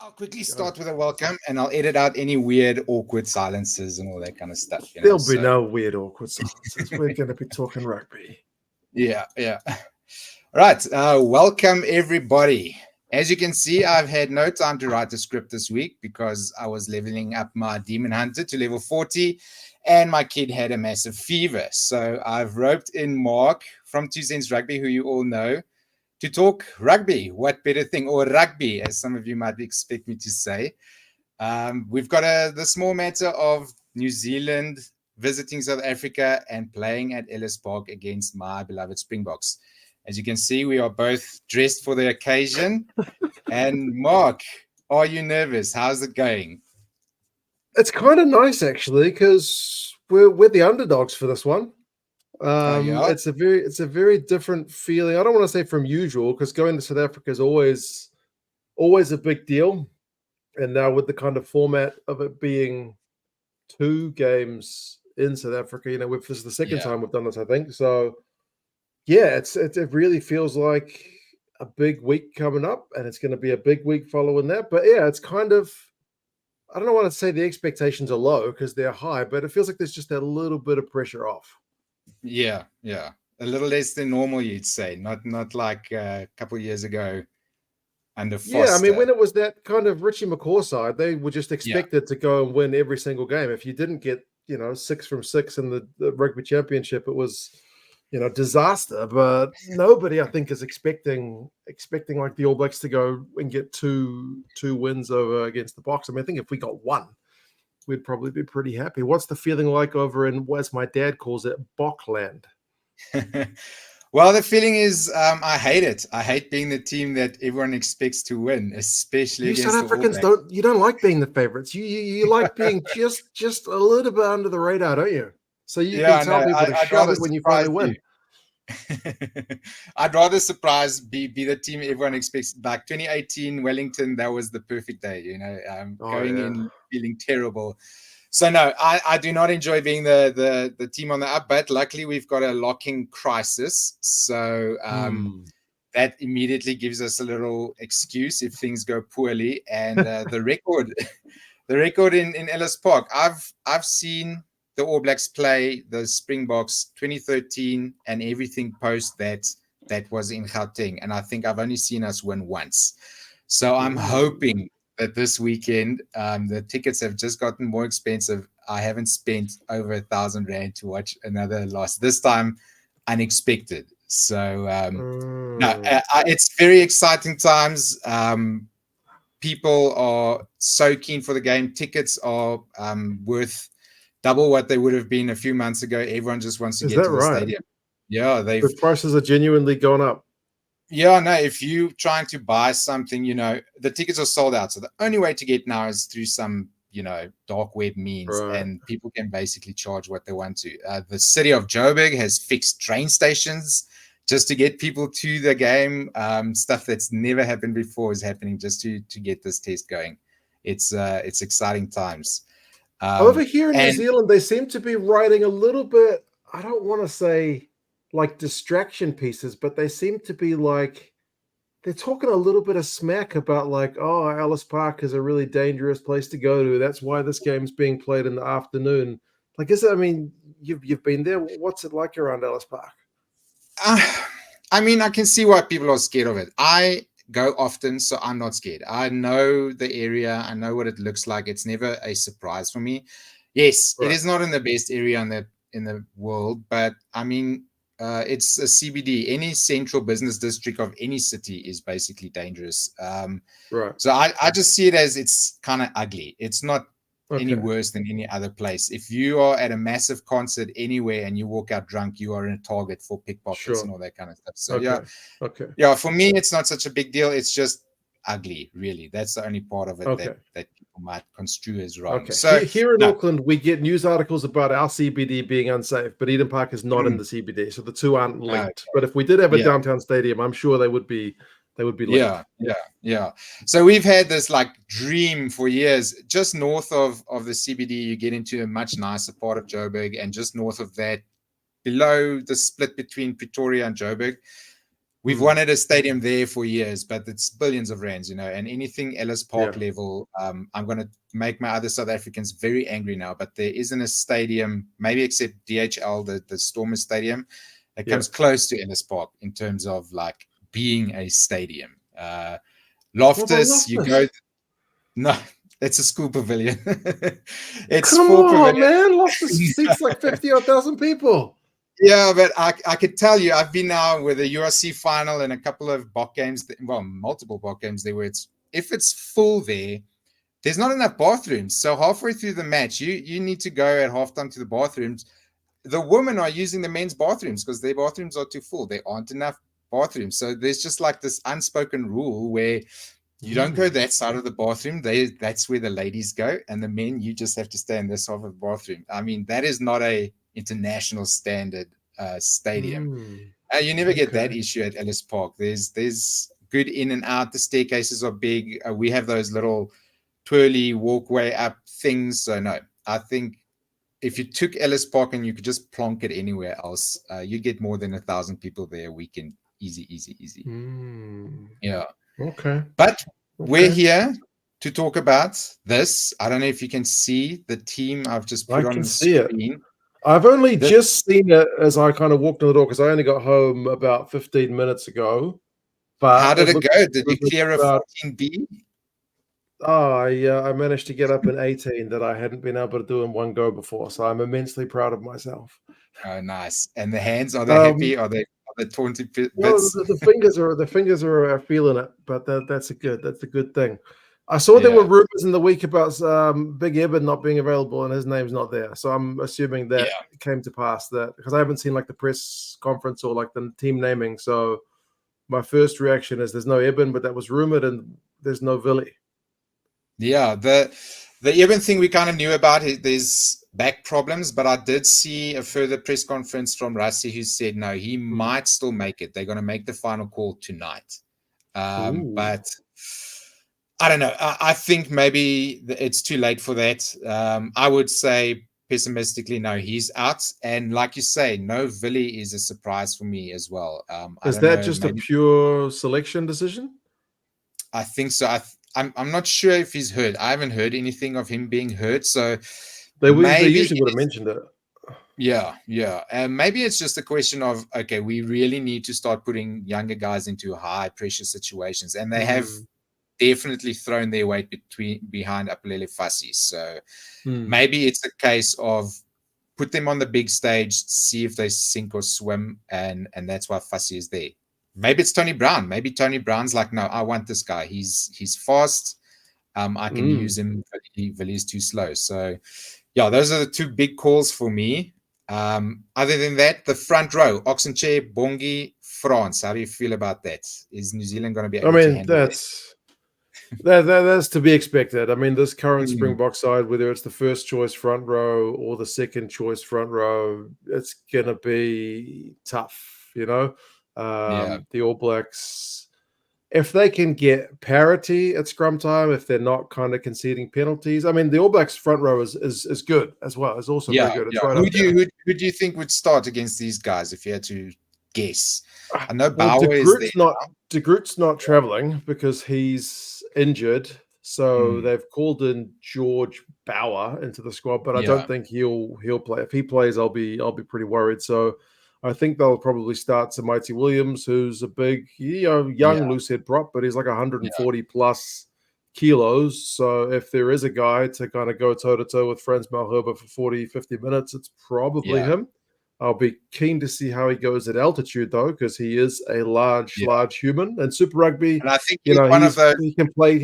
I'll quickly start with a welcome, and I'll edit out any weird, awkward silences and all that kind of stuff. There'll be no weird, awkward silences. We're going to be talking rugby. Yeah. Right. Welcome, everybody. As you can see, I've had no time to write a script this week because I was leveling up my Demon Hunter to level 40, and my kid had a massive fever. So I've roped in Mark from 2 Cents Rugby, who you all know, to talk rugby. What better thing, or rugby, as some of you might expect me to say. We've got the small matter of New Zealand visiting South Africa and playing at Ellis Park against my beloved Springboks. As you can see, we are both dressed for the occasion. And Mark, are you nervous? How's it going? It's kind of nice, actually, because we're the underdogs for this one. Yeah? It's a very different feeling. I don't want to say from usual, because going to South Africa is always a big deal. And now with the kind of format of it being 2 games in South Africa, this is the second time we've done this, I think. So yeah, it really feels like a big week coming up, and it's going to be a big week following that. But yeah, it's kind of, I don't want to say the expectations are low because they're high, but it feels like there's just a little bit of pressure off. Yeah. A little less than normal, you'd say. Not like a couple of years ago under Foster. Yeah, I mean, when it was that kind of Richie McCaw side, they were just expected to go and win every single game. If you didn't get, 6 from 6 in the rugby championship, it was, disaster. But nobody, I think, is expecting like the All Blacks to go and get two wins over against the Boks. I mean, I think if we got 1, we'd probably be pretty happy. What's the feeling like over in, as my dad calls it, Bokland? Well, the feeling is I hate it. I hate being the team that everyone expects to win, especially you against South Africans. Don't like being the favorites. You like being just a little bit under the radar, don't you? So you can tell people to shut it when you finally win. I'd rather be the team everyone expects. Like 2018 Wellington, that was the perfect day. Going in feeling terrible. So no, I do not enjoy being the team on the up, but luckily we've got a locking crisis. So that immediately gives us a little excuse if things go poorly. And the record in Ellis Park, I've seen the All Blacks play the Springboks 2013 and everything post that was in Gauteng. And I think I've only seen us win once. So I'm hoping that this weekend, the tickets have just gotten more expensive. I haven't spent over 1,000 Rand to watch another loss. This time, unexpected. So, it's very exciting times. People are so keen for the game. Tickets are worth double what they would have been a few months ago. Everyone just wants to get to the stadium. Yeah, the prices are genuinely gone up. Yeah, no, if you're trying to buy something, the tickets are sold out. So the only way to get now is through some, dark web means, and people can basically charge what they want to. The city of Joburg has fixed train stations just to get people to the game. Stuff that's never happened before is happening just to get this test going. It's exciting times. Over here in New Zealand, they seem to be writing a little bit, I don't want to say like distraction pieces, but they seem to be like, they're talking a little bit of smack about like, oh, Ellis Park is a really dangerous place to go to. That's why this game's being played in the afternoon. Like, you've been there. What's it like around Ellis Park? I mean, I can see why people are scared of it. I go often, so I'm not scared. I know the area. I know what it looks like. It's never a surprise for me. Yes, it is not in the best area in the world, but I mean, it's a CBD. Any central business district of any city is basically dangerous. So I just see it as it's kind of ugly. It's not any worse than any other place. If you are at a massive concert anywhere and you walk out drunk, you are a target for pickpockets and all that kind of stuff. So for me, it's not such a big deal. It's just ugly, really. That's the only part of it that people might construe as wrong. So here in Auckland, we get news articles about our CBD being unsafe, but Eden Park is not in the CBD, so the two aren't linked. But if we did have a downtown stadium, I'm sure they would be linked. Yeah. So we've had this like dream for years. Just north of the CBD, you get into a much nicer part of Joburg, and just north of that, below the split between Pretoria and Joburg, We've wanted a stadium there for years, but it's billions of rands, and anything Ellis Park level. I'm going to make my other South Africans very angry now, but there isn't a stadium, maybe except DHL, the Stormers Stadium, that comes close to Ellis Park in terms of like being a stadium. Loftus, you go. No, it's a school pavilion. It's Come full on, pavilion. man. Loftus seats like 50,000 people. Yeah, but I could tell you, I've been now with a URC final and a couple of Bok games, multiple Bok games there where if it's full there's not enough bathrooms. So halfway through the match, you need to go at halftime to the bathrooms. The women are using the men's bathrooms because their bathrooms are too full. There aren't enough bathrooms. So there's just like this unspoken rule where you don't go that side of the bathroom. That's where the ladies go. And the men, you just have to stay in this side of the bathroom. I mean, that is not a international standard stadium. You never get that issue at Ellis Park. There's good in and out. The staircases are big. We have those little twirly walkway up things. So no, I think if you took Ellis Park and you could just plonk it anywhere else, you get more than 1,000 people there a weekend. Easy. Yeah. Okay. But we're here to talk about this. I don't know if you can see the team I've just put on the screen. I've only just seen it as I kind of walked in the door because I only got home about 15 minutes ago. But how did it go? Did you clear a 14B? Oh, yeah, I managed to get up in 18 that I hadn't been able to do in one go before. So I'm immensely proud of myself. Oh, nice. And the hands, are they happy? Are they torn to bits? Well, the fingers are feeling it, but that's a good thing. I saw there were rumors in the week about Big Eben not being available and his name's not there. So I'm assuming that came to pass, that because I haven't seen like the press conference or like the team naming. So my first reaction is there's no Eben, but that was rumored, and there's no Willie. Yeah, the Eben thing we kind of knew about. There's back problems, but I did see a further press conference from Rassie who said no, he might still make it. They're going to make the final call tonight. But I don't know. I think maybe it's too late for that. I would say pessimistically, no, he's out. And like you say, no Willie is a surprise for me as well. Is that just a pure selection decision? I think so. I'm not sure if he's hurt. I haven't heard anything of him being hurt. So they usually would have mentioned it. Yeah. And maybe it's just a question of, okay, we really need to start putting younger guys into high pressure situations. And they have definitely thrown their weight behind Apulele Fassi. So maybe it's a case of put them on the big stage, see if they sink or swim. And that's why Fassi is there. Maybe it's Tony Brown. Maybe Tony Brown's like, no, I want this guy. He's fast. I can use him. Willie's too slow. So, yeah, those are the two big calls for me. Other than that, the front row, Oxenchair, Bongi, France. How do you feel about that? Is New Zealand going to be able to handle that's to be expected. I mean, this current Springbok side, whether it's the first choice front row or the second choice front row, it's going to be tough, The All Blacks, if they can get parity at scrum time, if they're not kind of conceding penalties, I mean, the All Blacks front row is good as well. It's also very good. It's right. Who do you think would start against these guys if you had to guess? I know Bauer De Groot's not traveling because he's injured. So they've called in George Bauer into the squad, but I don't think he'll play. If he plays, I'll be pretty worried. So I think they'll probably start Samaiti Williams, who's a big, young loosehead prop, but he's like 140 plus kilos. So if there is a guy to kind of go toe-to-toe with Franz Malherbe for 40, 50 minutes, it's probably him. I'll be keen to see how he goes at altitude, though, because he is a large human. And Super Rugby, and I think he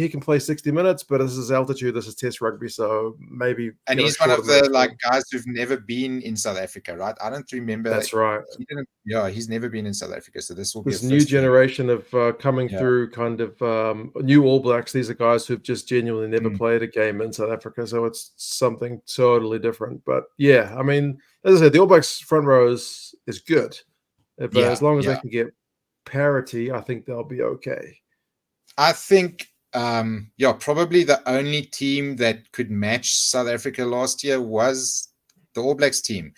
can play 60 minutes, but this is altitude, this is Test Rugby, so maybe. And he's one of the guys who've never been in South Africa, right? I don't remember. That's right. He's never been in South Africa, so this will be this new generation of coming through, kind of new All Blacks. These are guys who've just genuinely never played a game in South Africa, so it's something totally different. But yeah, I mean, as I said, the All Blacks front row is good, but as long as they can get parity, I think they'll be okay. I think, probably the only team that could match South Africa last year was the All Blacks team.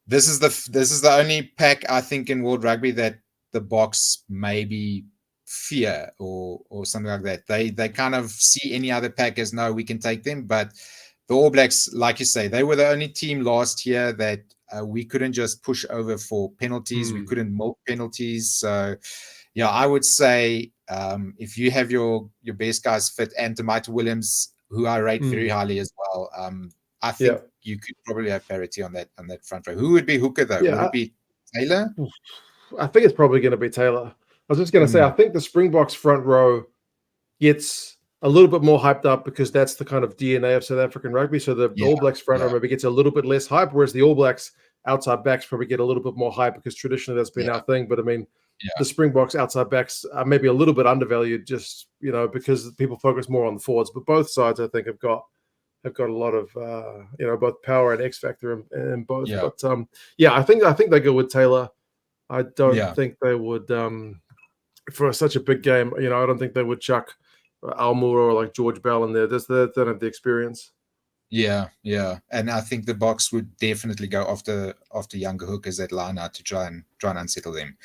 This is the only pack I think in World Rugby that the Boks maybe fear or something like that. They kind of see any other pack as, no, we can take them. But the All Blacks, like you say, they were the only team last year that we couldn't just push over for penalties. We couldn't milk penalties. So, yeah, I would say if you have your best guys fit, and Tamaita Williams, who I rate very highly as well, I think you could probably have parity on that front row. Who would be hooker though? Yeah, would it be Taylor? I think it's probably going to be Taylor. I was just going to say, I think the Springboks front row gets a little bit more hyped up because that's the kind of DNA of South African rugby. So the All Blacks front row maybe gets a little bit less hype, whereas the All Blacks outside backs probably get a little bit more hype because traditionally that's been our thing. But I mean, the Springboks outside backs are maybe a little bit undervalued, just because people focus more on the forwards. But both sides, I think, have got a lot of both power and X factor in both. Yeah. But I think they go with Taylor. I don't think they would for such a big game. I don't think they would chuck Almur or like George Bell in there. They don't have the experience. Yeah, and I think the Boks would definitely go after younger hookers at line out to try and unsettle them.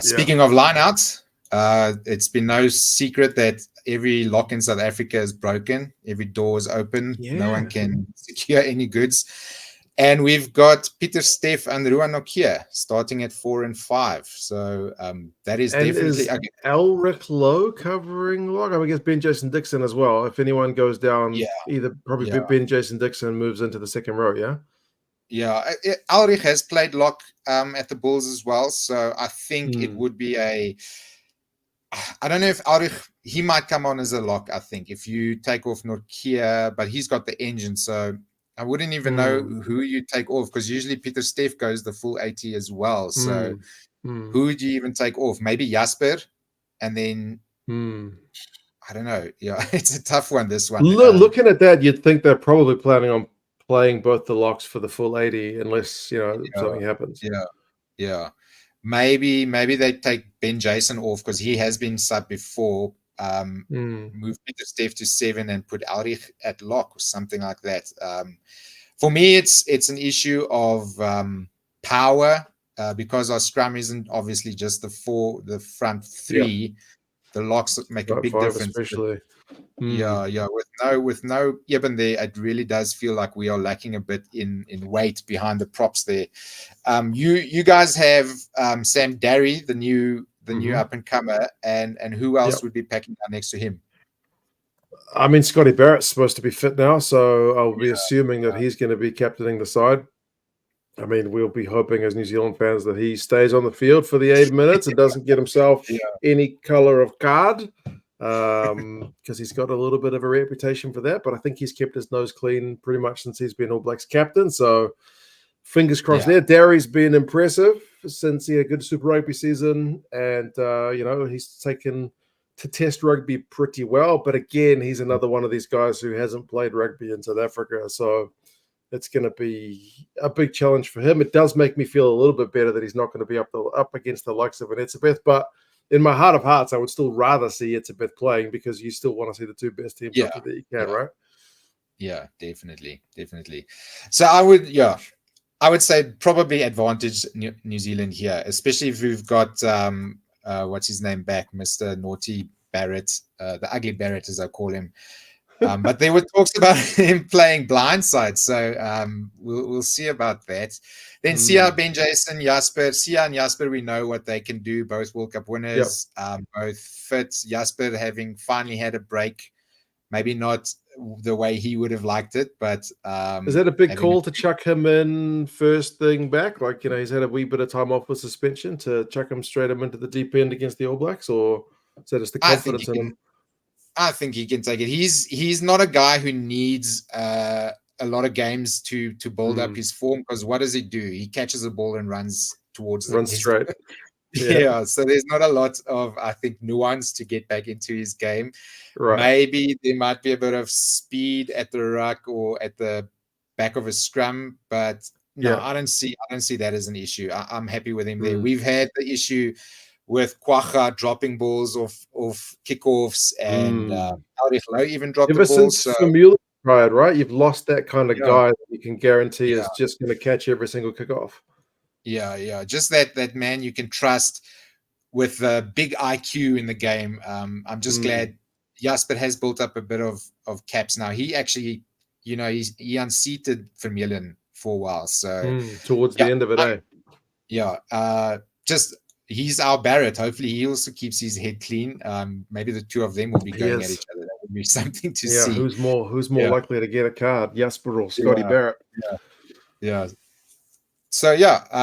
Speaking of line outs, it's been no secret that every lock in South Africa is broken. Every door is open. No one can secure any goods. And we've got Pieter Steff and Ruan Nokia starting at 4 and 5. So that is definitely... Is Elric Lowe covering lock? I guess Ben Jason Dixon as well. If anyone goes down, Ben Jason Dixon moves into the second row, yeah? Yeah, Ulrich has played lock at the Bulls as well. So I think it would be I don't know if Ulrich, he might come on as a lock, I think, if you take off Nokia, but he's got the engine, so... I wouldn't even know who you take off, because usually Pieter Steff goes the full 80 as well. So who would you even take off? Maybe Jasper, and then I don't know. Yeah, it's a tough one, this one. Looking at that, you'd think they're probably planning on playing both the locks for the full 80 unless something happens. Yeah. Maybe they take Ben Jason off because he has been subbed before. Move Pieter Steff to 7 and put Ulrich at lock or something like that. For me, it's an issue of power because our scrum isn't obviously just the front three. The locks make a big difference. Especially. With no Eben there, it really does feel like we are lacking a bit in weight behind the props there. You guys have Sam Darry, the new up and comer, and who else would be packing down next to him? I mean, Scotty Barrett's supposed to be fit now, so I'll be assuming that he's going to be captaining the side. I mean, we'll be hoping as New Zealand fans that he stays on the field for the 8 minutes and doesn't get himself any color of card, because he's got a little bit of a reputation for that. But I think he's kept his nose clean pretty much since he's been All Blacks captain. So fingers crossed there. Darry's been impressive since he had a good Super Rugby season, and he's taken to Test rugby pretty well. But again, he's another one of these guys who hasn't played rugby in South Africa, so it's going to be a big challenge for him. It does make me feel a little bit better that he's not going to be up against the likes of an Etzebeth, but in my heart of hearts, I would still rather see Etzebeth playing because you still want to see the two best teams up that you can, right? Yeah, definitely. So I would say probably advantage New Zealand here, especially if we've got what's his name back, Mr. Naughty Barrett, the ugly Barrett as I call him. But there were talks about him playing blindside, so we'll see about that. Then Sia, Ben Jason, Jasper. Sia and Jasper, we know what they can do, both World Cup winners, both fit. Jasper having finally had a break, maybe not the way he would have liked it, but is that a big call to chuck him in first thing back? Like, he's had a wee bit of time off with suspension, to chuck him straight into the deep end against the All Blacks, or is that just the confidence in him? I think he can take it. He's not a guy who needs a lot of games to build up his form, because what does he do? He catches a ball and runs straight. So there's not a lot of, I think, nuance to get back into his game. Right. Maybe there might be a bit of speed at the ruck or at the back of a scrum, but no, I don't see that as an issue. I'm happy with him there. We've had the issue with Kwacha dropping balls off kickoffs, and Ulrich Lowe even dropped the ball. Since Vermeulen tried, right? You've lost that kind of guy that you can guarantee is just going to catch every single kickoff. Yeah. Just that man you can trust with a big IQ in the game. I'm just glad Jasper has built up a bit of caps now. He actually, he unseated Vermeulen for a while. So towards the end of it, just he's our Barrett. Hopefully he also keeps his head clean. Maybe the two of them will be going at each other. That would be something to see. Who's more likely to get a card, Jasper or Scotty Barrett? Yeah. So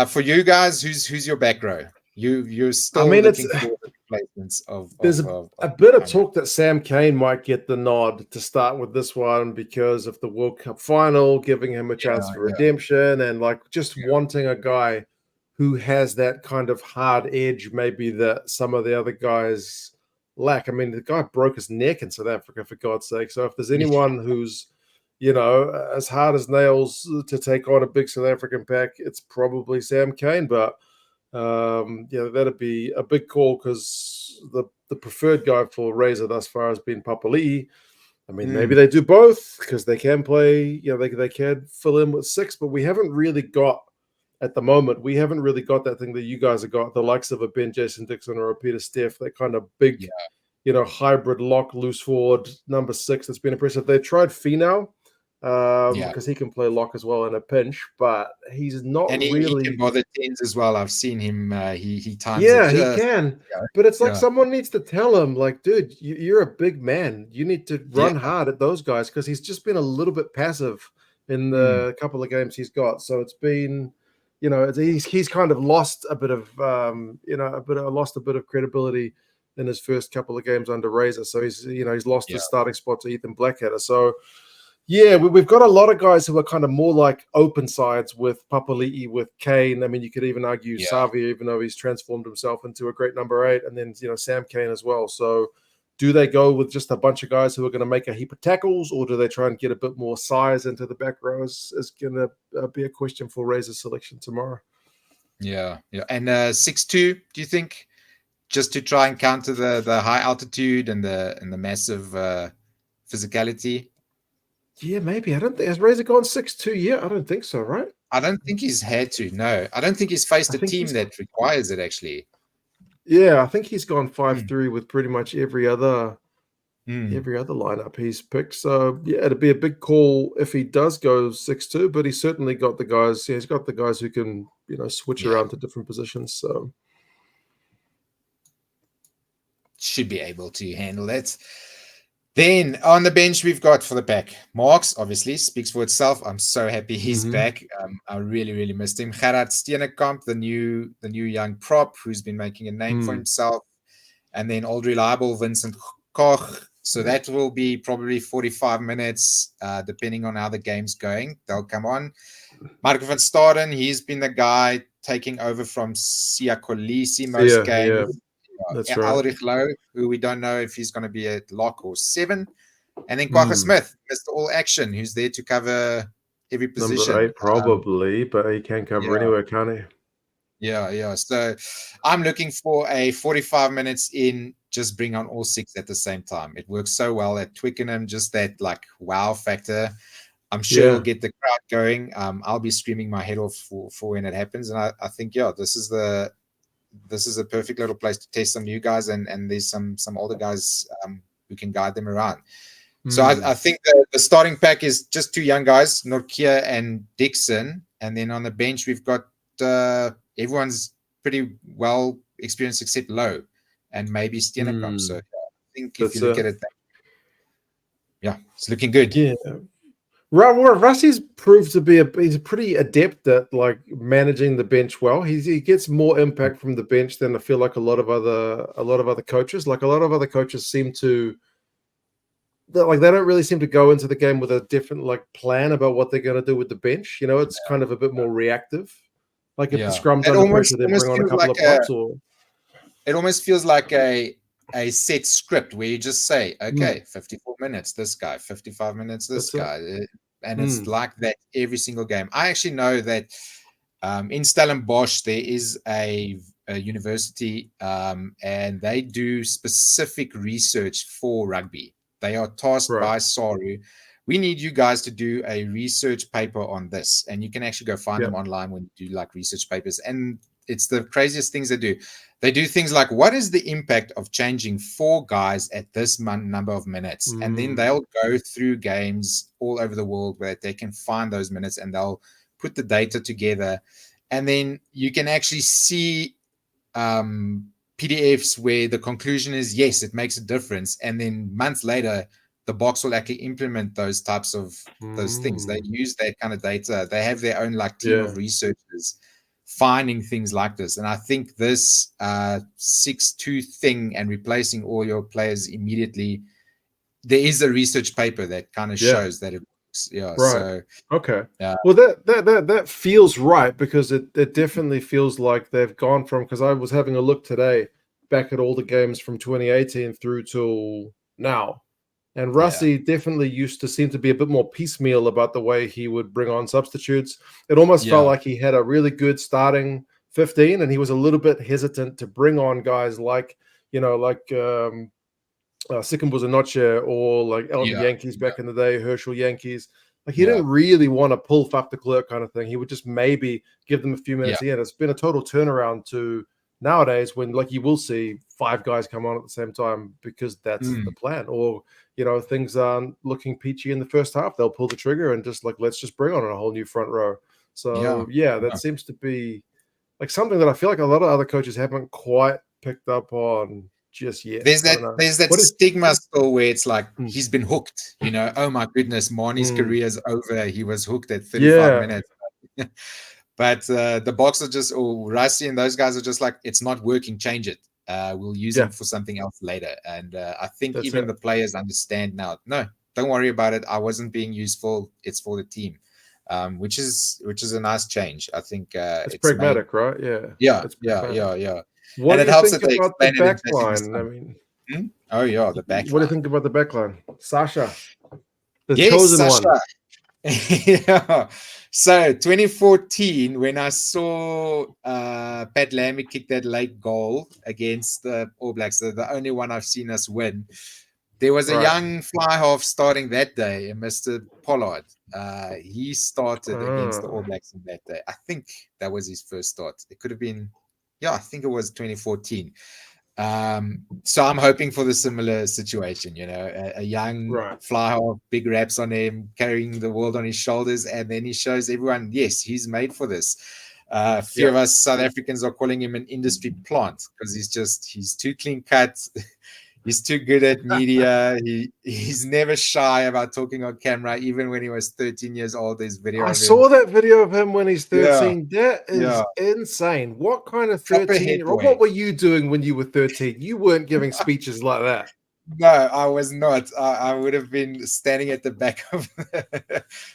for you guys, who's your back row? You're still looking for the replacements of. There's a bit of talk that Sam Cane might get the nod to start with this one because of the World Cup final, giving him a chance for redemption, and just wanting a guy who has that kind of hard edge, maybe that some of the other guys lack. I mean, the guy broke his neck in South Africa, for God's sake. So if there's anyone who's, as hard as nails to take on a big South African pack, it's probably Sam Cane. But that'd be a big call because the preferred guy for Razor thus far has been Papali'i. I mean, maybe they do both because they can play, they can fill in with 6, but we haven't really got, at the moment, that thing that you guys have got, the likes of a Ben Jason Dixon or a Peter Steff, that kind of big, hybrid lock, loose forward, number 6 that's been impressive. They tried Finau because he can play lock as well in a pinch, but he's not really. He can bother 10s as well. I've seen him. He times. Yeah, he can. But it's like someone needs to tell him, dude, you're a big man. You need to run hard at those guys because he's just been a little bit passive in the couple of games he's got. So it's been. He's kind of lost a bit of lost a bit of credibility in his first couple of games under Razor. So he's lost his starting spot to Ethan Blackadder. So we've got a lot of guys who are kind of more like open sides with Papali'i, with Kane. I mean, you could even argue Savia, even though he's transformed himself into a great number 8, and then Sam Cane as well. So do they go with just a bunch of guys who are going to make a heap of tackles, or do they try and get a bit more size into the back rows? Is going to be a question for Razor selection tomorrow. Yeah. And 6'2", do you think, just to try and counter the high altitude and the massive physicality? Yeah, maybe. I don't think has Razor gone 6'2" yet. I don't think so, right? I don't think he's had to. No, I don't think he's faced a team that requires it actually. Yeah, I think he's gone 5'3" with pretty much every other lineup he's picked. So it'd be a big call if he does go 6'2", but he's certainly got the guys. Yeah, he's got the guys who can switch around to different positions. So should be able to handle that. Then on the bench, we've got for the pack, Marks, obviously, speaks for itself. I'm so happy he's back. I really, really missed him. Gerard Steenekamp, the new young prop who's been making a name for himself. And then old reliable Vincent Koch. So that will be probably 45 minutes, depending on how the game's going. They'll come on. Marco van Staden, he's been the guy taking over from Sia Kolisi most games. Yeah. That's right. Ulrich Lowe, who we don't know if he's going to be at lock or 7. And then Kwagga Smith, Mr. All Action, who's there to cover every position. Number 8 probably, but he can cover anywhere, can't he? Yeah. So I'm looking for a 45 minutes in, just bring on all 6 at the same time. It works so well at Twickenham, just that wow factor. I'm sure it'll get the crowd going. I'll be screaming my head off for when it happens. And I think, this is a perfect little place to test some new guys, and there's some older guys who can guide them around. So I think the starting pack is just 2 young guys, Nortje and Dixon. And then on the bench, we've got everyone's pretty well experienced except Lowe and maybe Steenekamp. So I think if you look at it, it's looking good. Yeah. Russie's proved to be he's pretty adept at managing the bench well. He gets more impact from the bench than I feel like a lot of other coaches. Like a lot of other coaches seem to they don't really seem to go into the game with a different plan about what they're going to do with the bench. It's kind of a bit more reactive. Like if the scrum's under pressure, they bring on a couple of props. It almost feels like a set script where you just say, okay, 54 minutes, this guy, 55 minutes, this guy. And it's like that every single game. I actually know that in Stellenbosch, there is a university and they do specific research for rugby. They are tasked by SARU. We need you guys to do a research paper on this. And you can actually go find them online when you do research papers. And it's the craziest things they do. They do things like, what is the impact of changing 4 guys at this number of minutes? And then they'll go through games all over the world where they can find those minutes, and they'll put the data together. And then you can actually see PDFs where the conclusion is, yes, it makes a difference. And then months later, the box will actually implement those types of those things. They use that kind of data. They have their own team of researchers finding things like this. And I think this 6-2 thing and replacing all your players immediately, there is a research paper that kind of shows that it works. Yeah. Right. So okay. Well, that feels right, because it definitely feels like they've gone from, because I was having a look today back at all the games from 2018 through till now. And Rusty definitely used to seem to be a bit more piecemeal about the way he would bring on substitutes. It almost felt like he had a really good starting 15, and he was a little bit hesitant to bring on guys like, Sikkim Buzanoche, or like Elton Yankees back in the day, Herschel Yankees. Like, he didn't really want to pull Faf de Klerk kind of thing. He would just maybe give them a few minutes in. It's been a total turnaround to nowadays, when you will see 5 guys come on at the same time, because that's the plan. Or things aren't looking peachy in the first half, they'll pull the trigger and just let's just bring on a whole new front row. So that seems to be like something that I feel like a lot of other coaches haven't quite picked up on just yet. There's that stigma still where it's like, he's been hooked, oh my goodness, Marnie's career's over, he was hooked at 35 minutes. But the Boks are just, or Rusty and those guys are just like, it's not working, change it. We'll use him for something else later. And I think even the players understand now, no, don't worry about it. I wasn't being useful. It's for the team, which is a nice change. I think it's pragmatic, right? Yeah. What do you think about the back line? I mean, the back line. What do you think about the back line? Sasha, the chosen one. So 2014, when I saw Pat Lambie kick that late goal against the All Blacks, the only one I've seen us win, there was a young fly half starting that day, Mr. Pollard. He started against the All Blacks in that day. I think that was his first start. It could have been, I think it was 2014. So I'm hoping for the similar situation, a young fly half, big raps on him, carrying the world on his shoulders, and then he shows everyone, yes, he's made for this. A few of us South Africans are calling him an industry plant, because he's too clean cut. He's too good at media. He's never shy about talking on camera, even when he was 13 years old. There's video. I saw that video of him when he's 13. That is insane. What kind of 13-year-old? What were you doing when you were 13? You weren't giving speeches like that. No, I was not. I would have been standing at the back of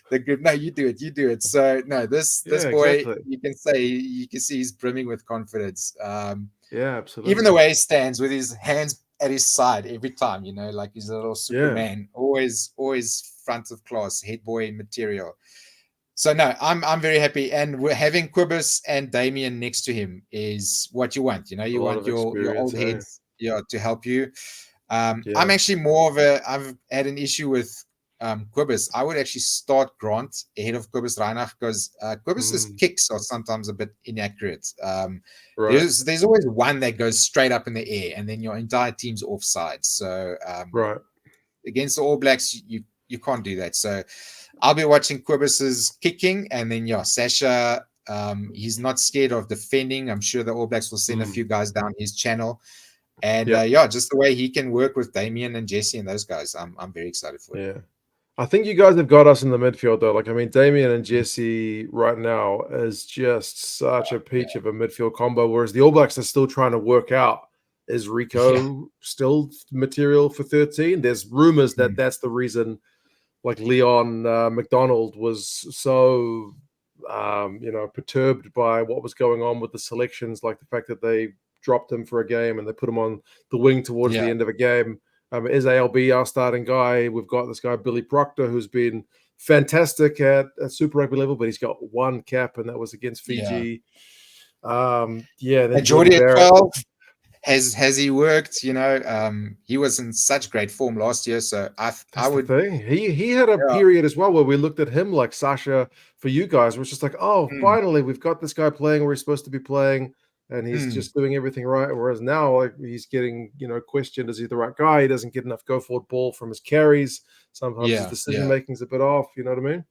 the group. No, you do it. So no, this boy, you can see he's brimming with confidence. Absolutely. Even the way he stands with his hands at his side every time, like he's a little Superman, always front of class, head boy material. So no, I'm very happy, and we're having Kobus and Damien next to him is what you want. You want your old heads, to help you. I'm actually I've had an issue with Kobus. I would actually start Grant ahead of Kobus Reinach, because Kobus's kicks are sometimes a bit inaccurate. There's always one that goes straight up in the air, and then your entire team's offside. So against the All Blacks, you can't do that. So I'll be watching Kobus's kicking, and then Sasha, he's not scared of defending. I'm sure the All Blacks will send a few guys down his channel. And just the way he can work with Damien and Jesse and those guys, I'm very excited for it. I think you guys have got us in the midfield, though. Damien and Jesse right now is just such a peach of a midfield combo, whereas the All Blacks are still trying to work out, is Rico still material for 13? There's rumors that that's the reason, Leon McDonald was so, perturbed by what was going on with the selections, like the fact that they dropped him for a game and they put him on the wing towards the end of a game. Is ALB our starting guy? We've got this guy, Billy Proctor, who's been fantastic at Super Rugby level, but he's got one cap, and that was against Fiji. Then Jordy at 12, has he worked? He was in such great form last year, so I would think he had a period as well where we looked at him like Sasha for you guys, was just like, finally we've got this guy playing where he's supposed to be playing. and he's just doing everything right. Whereas now, like, he's getting, questioned, is he the right guy? He doesn't get enough go forward ball from his carries. Sometimes his decision making's a bit off. You know what I mean?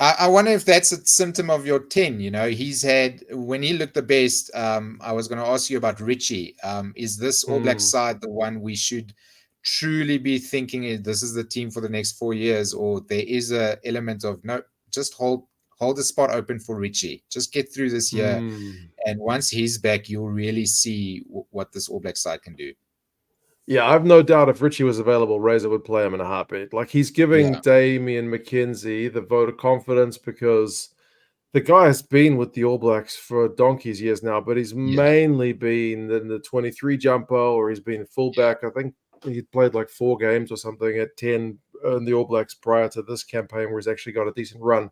I wonder if that's a symptom of your 10. He's had, when he looked the best, I was going to ask you about Richie. Is this All Black side the one we should truly be thinking this is the team for the next 4 years, or there is a element of, no, just hold the spot open for Richie. Just get through this year. And once he's back, you'll really see what this All Black side can do. Yeah, I've no doubt if Richie was available, Razor would play him in a heartbeat. Like, he's giving Damian McKenzie the vote of confidence because the guy has been with the All Blacks for donkey's years now, but he's mainly been in the 23 jumper, or he's been fullback. I think he played like 4 games or something at 10 in the All Blacks prior to this campaign, where he's actually got a decent run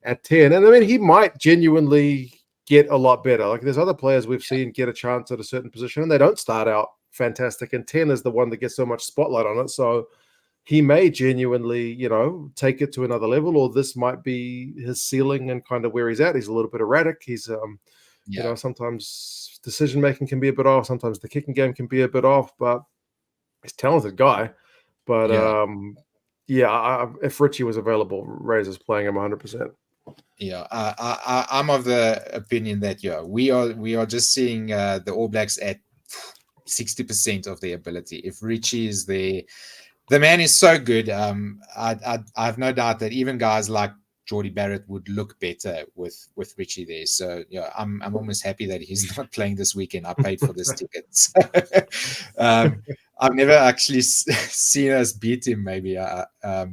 at 10. And I mean, he might genuinely get a lot better. Like, there's other players we've seen get a chance at a certain position, and they don't start out fantastic, and 10 is the one that gets so much spotlight on it. So he may genuinely, take it to another level, or this might be his ceiling and kind of where he's at. He's a little bit erratic. He's, sometimes decision making can be a bit off. Sometimes the kicking game can be a bit off, but he's a talented guy. But if Richie was available, Razor's playing him 100%. Yeah, I'm of the opinion that we are just seeing the All Blacks at 60% of their ability. If Richie is there, the man is so good. I have no doubt that even guys like Jordie Barrett would look better with Richie there. So I'm almost happy that he's not playing this weekend. I paid for this ticket. So, I've never actually seen us beat him maybe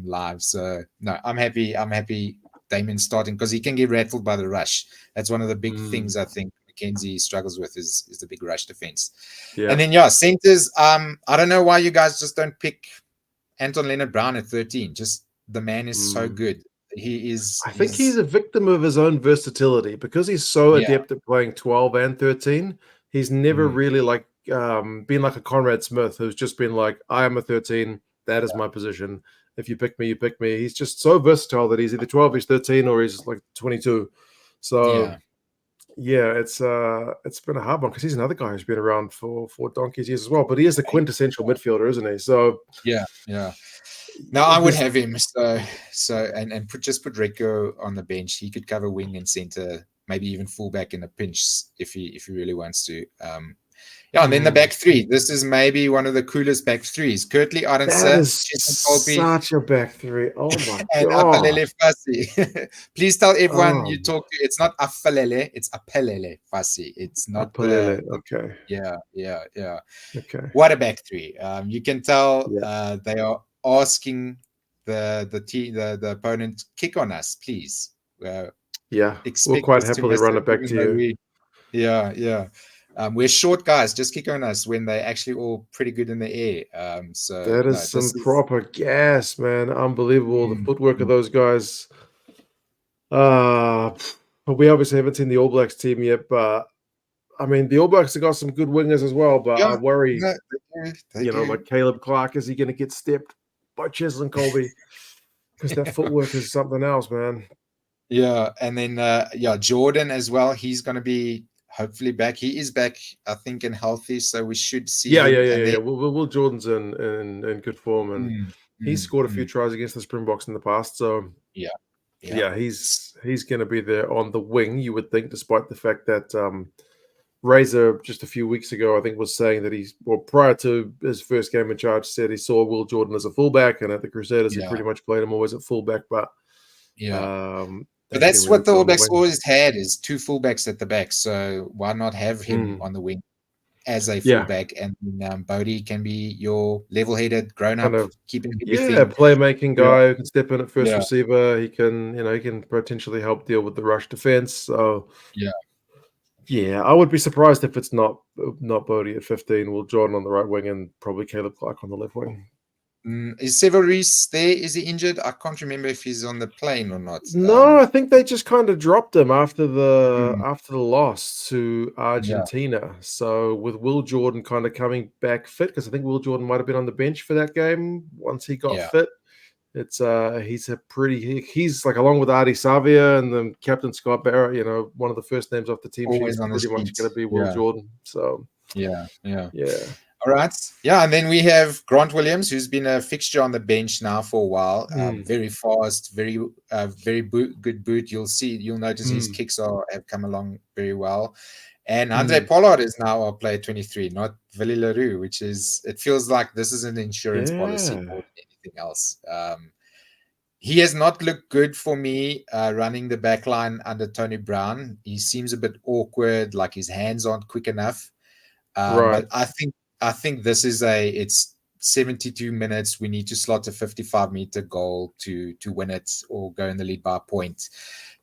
live. So no, I'm happy Damian's starting, because he can get rattled by the rush. That's one of the big things I think McKenzie struggles with is the big rush defense. And then centers. I don't know why you guys just don't pick Anton Leonard-Brown at 13. Just, the man is so good. He is. I think he's a victim of his own versatility, because he's so adept at playing 12 and 13. He's never really been like a Conrad Smith, who's just been like, I am a 13. That is my position. If you pick me, you pick me. He's just so versatile that he's either 12, he's 13, or he's like 22. So it's been a hard one, because he's another guy who's been around for donkey's years as well. But he is the quintessential midfielder, isn't he? So No, I would have him. So and just put Rico on the bench. He could cover wing and center, maybe even fullback in a pinch if he really wants to. And then the back three. This is maybe one of the coolest back threes. Kurtley Arendse, that is such a back three. Oh my and god! Aphelele Fassi. Please tell everyone you talk to. It's not Aphelele. It's Aphelele Fassi. It's not Aphelele. Okay. Yeah. Okay. What a back three. You can tell they are asking the opponent, kick on us, please. We'll quite happily run it back to you. We're short guys, just kick on us, when they're actually all pretty good in the air. So that is proper gas, man. Unbelievable. The footwork of those guys. But we obviously haven't seen the All Blacks team yet, but I mean, the All Blacks have got some good wingers as well, but I worry, like Caleb Clark, is he going to get stepped by Cheslin Colby? Because that footwork is something else, man. Yeah, and then Jordan as well. He's going to be hopefully back. He is back, I think, and healthy, so we should see. Yeah. Will Jordan's in good form, and he's scored a few tries against the Springboks in the past. So he's going to be there on the wing, you would think, despite the fact that Razor just a few weeks ago, I think, was saying that prior to his first game in charge, said he saw Will Jordan as a fullback, and at the Crusaders he pretty much played him always at fullback. But but that's what the All Blacks always had, is 2 fullbacks at the back. So why not have him on the wing as a fullback, and Bodie can be your level-headed, grown-up, keeping everything. Playmaking guy who can step in at first receiver. He can potentially help deal with the rush defense. So I would be surprised if it's not Bodie at 15. Will Jordan on the right wing, and probably Caleb Clark on the left wing. Is Seville Reese there? Is he injured? I can't remember if he's on the plane or not. No, I think they just kind of dropped him after the loss to Argentina. So with Will Jordan kind of coming back fit, because I think Will Jordan might have been on the bench for that game once he got fit. It's he's like, along with Artie Savia and then Captain Scott Barrett, one of the first names off the team sheet's Always on the pretty much sheet. going to be Will Yeah. Jordan. So Yeah. yeah. All right. Yeah, and then we have Grant Williams, who's been a fixture on the bench now for a while. Very fast, very good boot. You'll notice his kicks have come along very well. And Andre Pollard is now our player 23, not Willie Leroux, it feels like this is an insurance policy more than anything else. He has not looked good for me running the back line under Tony Brown. He seems a bit awkward, like his hands aren't quick enough. Right. But I think this is it's 72 minutes. We need to slot a 55-meter goal to win it or go in the lead by a point.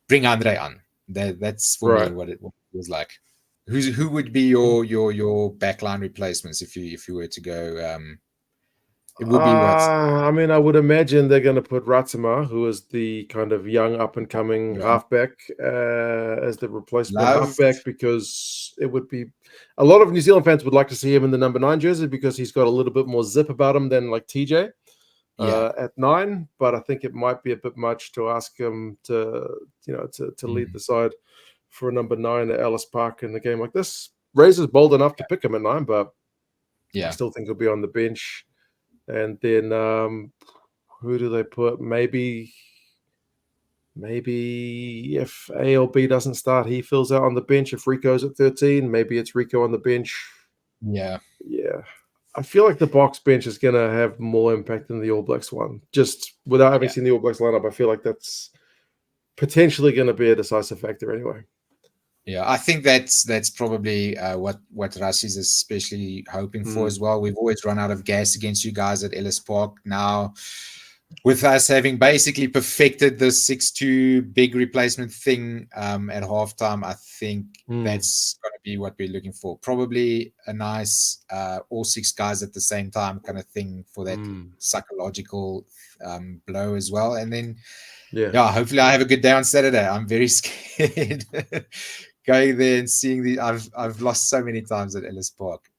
Bring Andre on. That's for me what it was like. Who would be your backline replacements if you were to go? It would be what? I mean, I would imagine they're going to put Ratsama, who is the kind of young up and coming halfback, as the replacement halfback, because it would be a lot of New Zealand fans would like to see him in the number 9 jersey because he's got a little bit more zip about him than like TJ at 9. But I think it might be a bit much to ask him to lead the side for a number 9 at Ellis Park in a game like this. Razor's bold enough to pick him at 9, but I still think he'll be on the bench. And then who do they put? Maybe if ALB doesn't start, he fills out on the bench. If Rico's at 13, maybe it's Rico on the bench. Yeah. I feel like the Box bench is going to have more impact than the All Blacks one. Just without having seen the All Blacks lineup, I feel like that's potentially going to be a decisive factor anyway. Yeah, I think that's probably what Rassi's especially hoping for as well. We've always run out of gas against you guys at Ellis Park. Now, with us having basically perfected the 6-2 big replacement thing at halftime, I think that's going to be what we're looking for. Probably a nice all 6 guys at the same time kind of thing for that psychological blow as well. And then, hopefully I have a good day on Saturday. I'm very scared. Going there and seeing I've lost so many times at Ellis Park,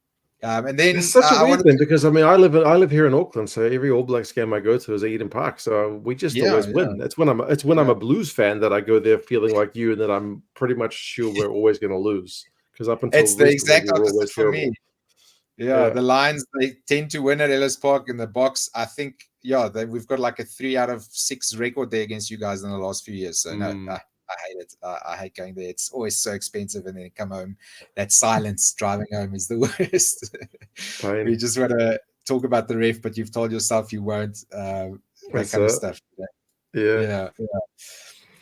and then it's such a weird thing because I mean I live here in Auckland, so every All Blacks game I go to is at Eden Park, so we just always win. It's when I'm a Blues fan that I go there feeling like you, and that I'm pretty much sure we're always going to lose because up until it's the exact opposite for me. Yeah, the Lions, they tend to win at Ellis Park. In the Box, I think we've got like a 3 out of 6 record there against you guys in the last few years. So no. I hate it. I hate going there. It's always so expensive, and then come home. That silence driving home is the worst. We just want to talk about the ref, but you've told yourself you won't. That kind of stuff. Yeah.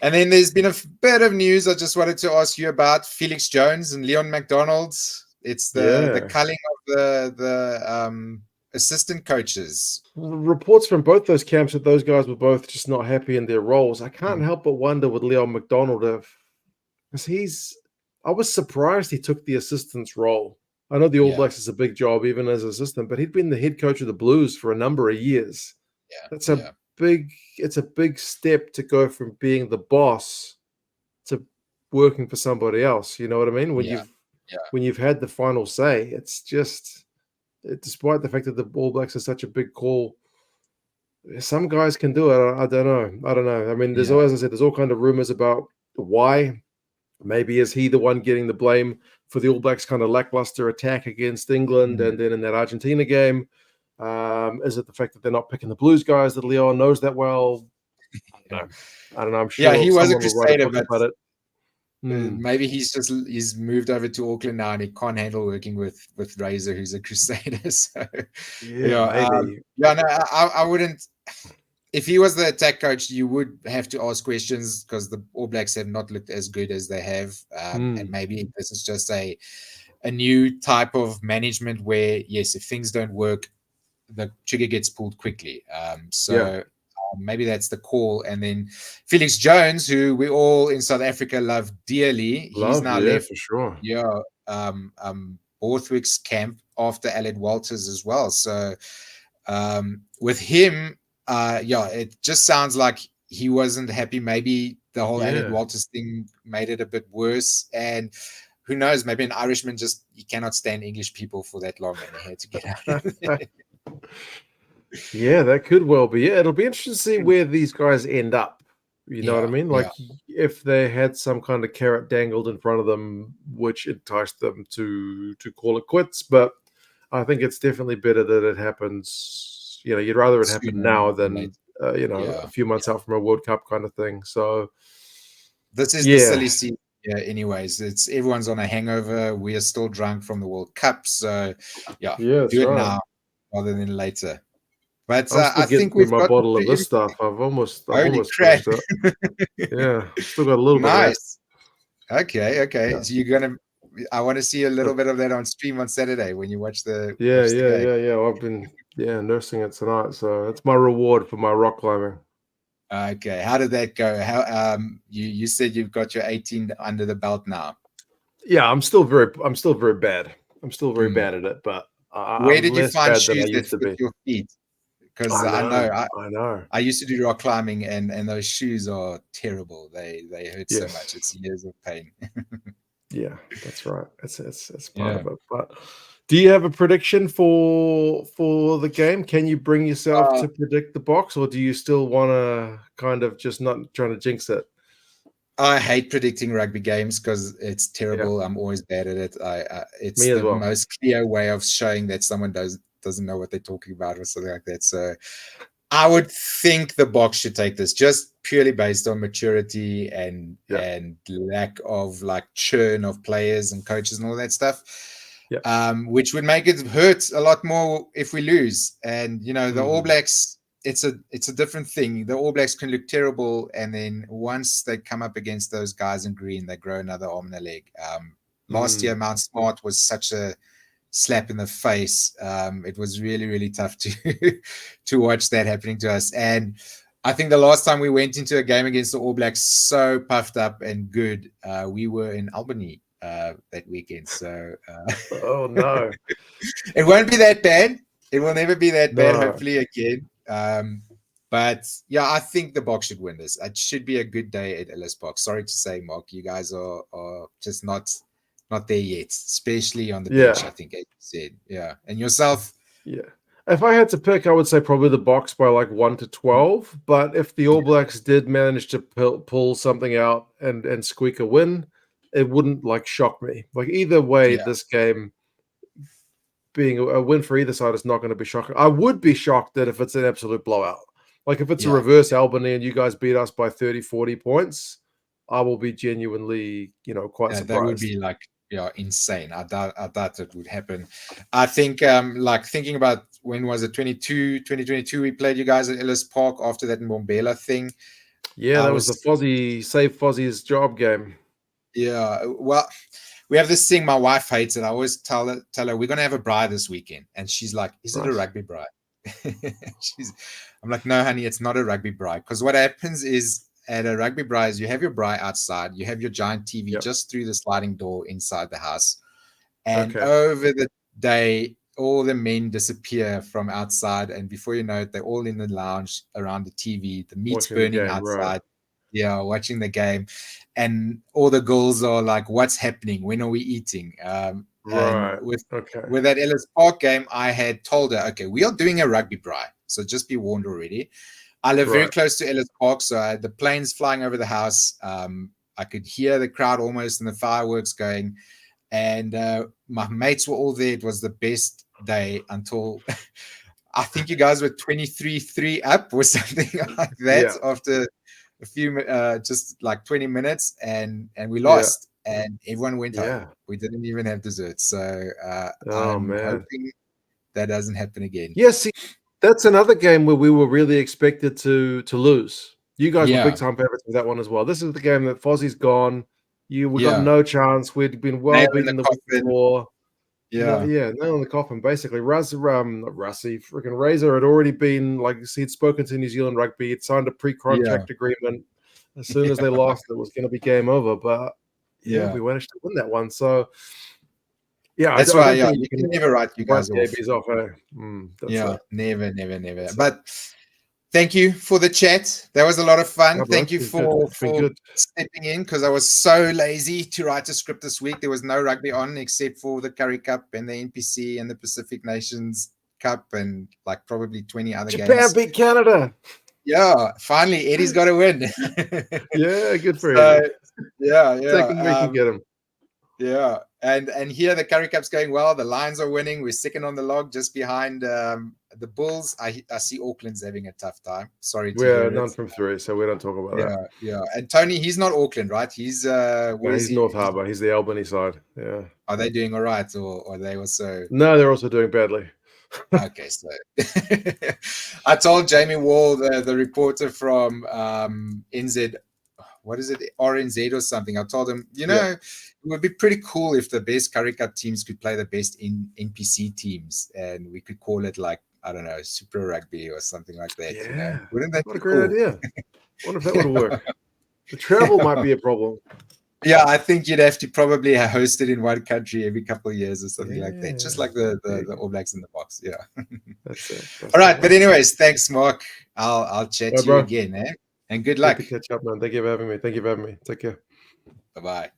And then there's been a bit of news I just wanted to ask you about. Felix Jones and Leon McDonald. It's the culling of the assistant coaches. Reports from both those camps that those guys were both just not happy in their roles. I can't help but wonder with Leon McDonald because I was surprised he took the assistant's role. I know the All Blacks is a big job even as assistant, but he'd been the head coach of the Blues for a number of years. It's a big step to go from being the boss to working for somebody else. You know what I mean? When you've had the final say, it's just. Despite the fact that the All Blacks are such a big call, some guys can do it. I don't know. I mean, as I said, there's all kind of rumors about why. Maybe is he the one getting the blame for the All Blacks' kind of lackluster attack against England and then in that Argentina game? Is it the fact that they're not picking the Blues guys that Leon knows that well? I don't know. I'm sure he was a Crusader, but about it. Maybe he's moved over to Auckland now, and he can't handle working with Razor, who's a Crusader. So maybe. I wouldn't. If he was the attack coach, you would have to ask questions because the All Blacks have not looked as good as they have, and maybe this is just a new type of management where if things don't work, the trigger gets pulled quickly. Maybe that's the call. And then Felix Jones, who we all in South Africa love dearly, he's now left for sure. Borthwick's camp after Aled Walters as well. So with him, it just sounds like he wasn't happy. Maybe the whole Aled Walters thing made it a bit worse. And who knows, maybe an Irishman he cannot stand English people for that long and he had to get out. Yeah, that could well be. Yeah, it'll be interesting to see where these guys end up. You know what I mean? Yeah. Like if they had some kind of carrot dangled in front of them, which enticed them to call it quits. But I think it's definitely better that it happens. You know, you'd rather it happen Sooner now than later. than a Yeah. few months out from a World Cup kind of thing. So This is the yeah, silly season. Yeah, anyways, it's everyone's on a hangover. We are still drunk from the World Cup. So yeah, yeah, that's do it right. now rather than later. But I'm still I getting think through we've my gotten bottle of through this everything. stuff. I've Holy almost crap. finished it. Yeah, still got a little bit left. Nice. Okay. Yeah. So you're gonna I want to see a little bit of that on stream on Saturday when you watch the game. Yeah. I've been nursing it tonight, so that's my reward for my rock climbing. Okay. How did that go? How you said you've got your 18 under the belt now. Yeah, I'm still very bad. I'm still very Hmm. bad at it, but Where I'm did you less find bad than I shoes that used to fit be. your feet? Because I I know know. I know. I used to do rock climbing, and those shoes are terrible. They hurt so much. Yes. It's years of pain. Yeah, that's right. It's part Yeah. of it. But do you have a prediction for the game? Can you bring yourself Uh, to predict the box, or do you still want to kind of just not trying to jinx it? I hate predicting rugby games because it's Yeah, terrible. I'm always bad at it. It's me as the well. most clear way of showing that someone doesn't know what they're talking about or something like that. So I would think the box should take this just purely based on maturity Yeah, and lack of like churn of players and coaches and all that stuff. yeah. Which would make it hurt a lot more if we lose. And the All Mm, Blacks, it's a different thing. The All Blacks can look terrible, and then once they come up against those guys in green, they grow another arm and a leg. Last year, mm, Mount Smart was such a slap in the face. It was really, really tough to to watch that happening to us. And I think the last time we went into a game against the All Blacks so puffed up and good, we were in Albany that weekend. So oh no, it won't be that bad. It will never be that bad, no. hopefully, again. But yeah, I think the Box should win this. It should be a good day at Ellis Park. Sorry to say, Mark, you guys are just not there yet, especially on the bench, Yeah, I think, as you said. Yeah. And yourself, yeah. If I had to pick, I would say probably the box by like 1 to 12. But if the All Blacks did manage to pull something out and squeak a win, it wouldn't like shock me. Like either way, yeah, this game being a win for either side is not going to be shocking. I would be shocked that if it's an absolute blowout. Like if it's a yeah, reverse Albany and you guys beat us by 30, 40 points, I will be genuinely, quite that would surprised. be like, insane. I doubt it would happen. I think, like thinking about when was it, 2022, we played you guys at Ellis Park after that Mbombela thing. Yeah, I that was the was Fozzie save Fozzie's job game. Yeah, well, we have this thing. My wife hates it. I always tell her we're gonna have a braai this weekend, and she's like, "Is it a Nice. rugby braai?" I'm like, "No, honey, it's not a rugby braai." Because what happens is at a rugby braai is you have your braai outside, you have your giant TV Yep. just through the sliding door inside the house, and Okay. over the day, all the men disappear from outside, and before you know it, they're all in the lounge around the TV. The meat's Watching the burning game, right. outside. Yeah, watching the game, and all the girls are like, "What's happening? When are we eating?" And Right. with Okay. with that Ellis Park game, I had told her, "Okay, we are doing a rugby braai, so just be warned already." I live very Right. close to Ellis Park, so I had the planes flying over the house. I could hear the crowd almost and the fireworks going, and my mates were all there. It was the best day until I think you guys were 23-3 up or something like that Yeah. after a few just like 20 minutes, and we Yeah. lost, and everyone went home. Yeah. We didn't even have dessert. So Oh I'm man. hoping that doesn't happen again. Yeah, see, that's another game where we were really expected to lose. You guys were big Yeah, time favorites with that one as well. This is the game that Fozzie's gone. We got yeah. no chance. We'd been well Nail in the beaten the week coffin. before. No, Yeah, yeah, nail in the coffin, basically. Not Russie, freaking Razor had already been like he'd spoken to New Zealand Rugby, he'd signed a yeah, pre-contract agreement. As soon as they lost, it was going to be game over. But yeah, yeah. we managed to win that one. So yeah, I That's don't why. Yeah, think you you can can never write you write guys the off. ABs off. Eh? That's Yeah, it. never, never, never. That's it. But thank you for the chat. That was a lot of fun. No, bro, Thank it's you been good. for It's been good. stepping in because I was so lazy to write a script this week. There was no rugby on except for the Curry Cup and the NPC and the Pacific Nations Cup and like probably 20 other Japan games. beat Canada. Yeah, finally Eddie's got to win. Yeah, good for So, Eddie. yeah. Second we can get him. Yeah, and here the Currie Cup's going well. The Lions are winning. We're second on the log, just behind the Bulls. I see Auckland's having a tough time. Sorry to We're hear none it. from 3, so we don't talk about that. Yeah. And Tony, he's not Auckland, right? He's He's North Harbour. He's the Albany side. Yeah. Are they doing all right, or are they also? No, they're also doing badly. Okay, so I told Jamie Wall, the reporter from NZ, what is it, RNZ or something. I told him, it would be pretty cool if the best Currie Cup teams could play the best NPC teams, and we could call it like, I don't know, Super Rugby or something like that. Yeah, wouldn't that what be a great cool? idea. Wonder if that would work. The travel might be a problem. Yeah, I think you'd have to probably host it in one country every couple of years or something like that, just like the All Blacks in the box. Yeah. That's all right, but anyways, thanks, Mark. I'll chat to you again, and good luck. Good to catch up, man. Thank you for having me. Take care. Bye-bye.